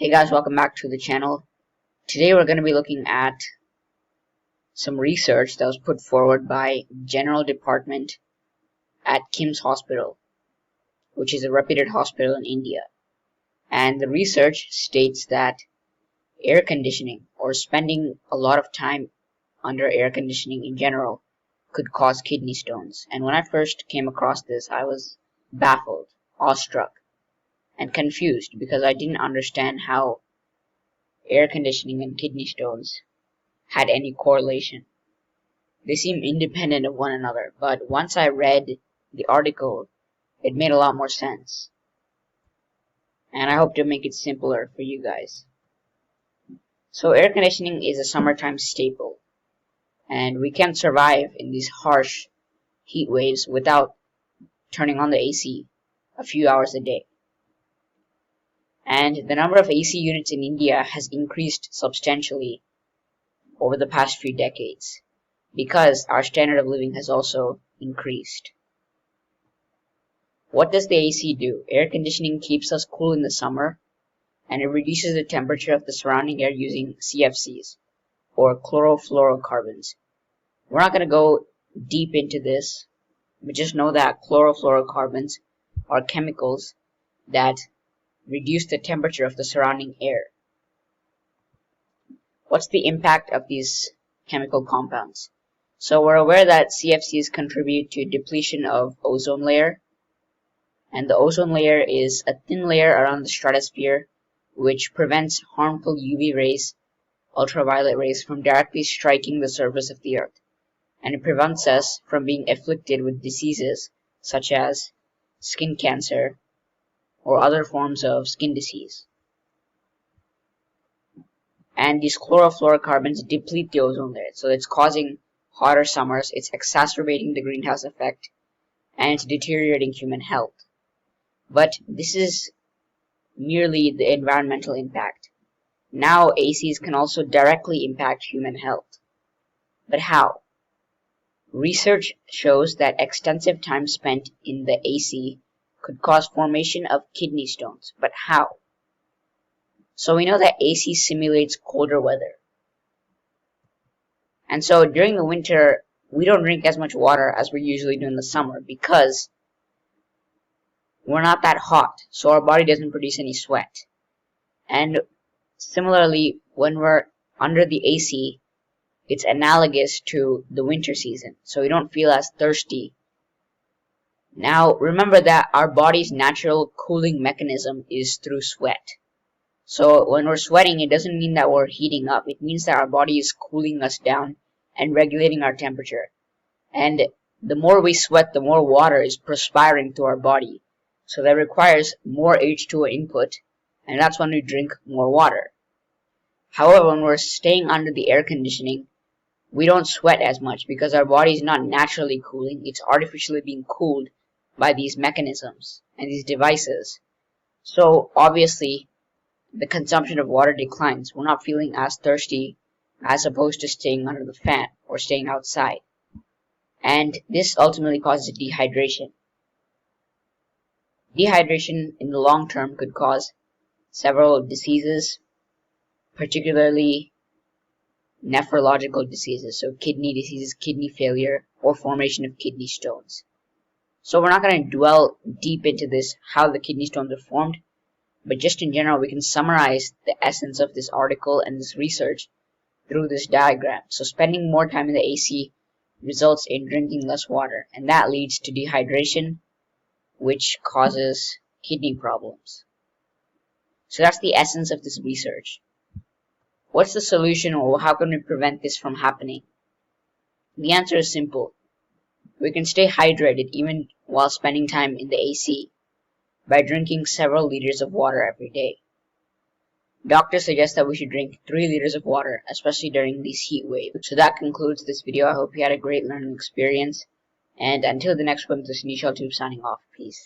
Hey guys, welcome back to the channel. Today we're going to be looking at some research that was put forward by General Department at KIIMS Hospital, which is a reputed hospital in India. And the research states that air conditioning, or spending a lot of time under air conditioning in general, could cause kidney stones. And when I first came across this, I was baffled, awestruck, and confused because I didn't understand how air conditioning and kidney stones had any correlation. They seem independent of one another, but once I read the article, it made a lot more sense. And I hope to make it simpler for you guys. So air conditioning is a summertime staple, and we can't survive in these harsh heat waves without turning on the AC a few hours a day. And the number of AC units in India has increased substantially over the past few decades because our standard of living has also increased. What does the AC do? Air conditioning keeps us cool in the summer, and it reduces the temperature of the surrounding air using CFCs, or chlorofluorocarbons. We're not going to go deep into this, but just know that chlorofluorocarbons are chemicals that reduce the temperature of the surrounding air. What's the impact of these chemical compounds? So we're aware that CFCs contribute to depletion of ozone layer, and the ozone layer is a thin layer around the stratosphere which prevents harmful UV rays, ultraviolet rays, from directly striking the surface of the earth, and it prevents us from being afflicted with diseases such as skin cancer or other forms of skin disease. And these chlorofluorocarbons deplete the ozone layer, so it's causing hotter summers, it's exacerbating the greenhouse effect, and it's deteriorating human health. But this is merely the environmental impact. Now ACs can also directly impact human health. But how? Research shows that extensive time spent in the AC could cause formation of kidney stones. But how? So we know that AC simulates colder weather. And so during the winter, we don't drink as much water as we usually do in the summer because we're not that hot, so our body doesn't produce any sweat. And similarly, when we're under the AC, it's analogous to the winter season, so we don't feel as thirsty. Now, remember that our body's natural cooling mechanism is through sweat. So when we're sweating, it doesn't mean that we're heating up. It means that our body is cooling us down and regulating our temperature. And the more we sweat, the more water is perspiring through our body. So that requires more H2O input, and that's when we drink more water. However, when we're staying under the air conditioning, we don't sweat as much because our body is not naturally cooling. It's artificially being cooled by these mechanisms and these devices. So obviously, the consumption of water declines. We're not feeling as thirsty as opposed to staying under the fan or staying outside. And this ultimately causes dehydration. Dehydration in the long term could cause several diseases, particularly nephrological diseases, so kidney diseases, kidney failure, or formation of kidney stones. So we're not going to dwell deep into this, how the kidney stones are formed, but just in general, we can summarize the essence of this article and this research through this diagram. So spending more time in the AC results in drinking less water, and that leads to dehydration, which causes kidney problems. So that's the essence of this research. What's the solution, or how can we prevent this from happening? The answer is simple. We can stay hydrated even while spending time in the AC by drinking several liters of water every day. Doctors suggest that we should drink 3 liters of water, especially during these heat waves. So that concludes this video. I hope you had a great learning experience. And until the next one, this is Nishal Tube signing off. Peace.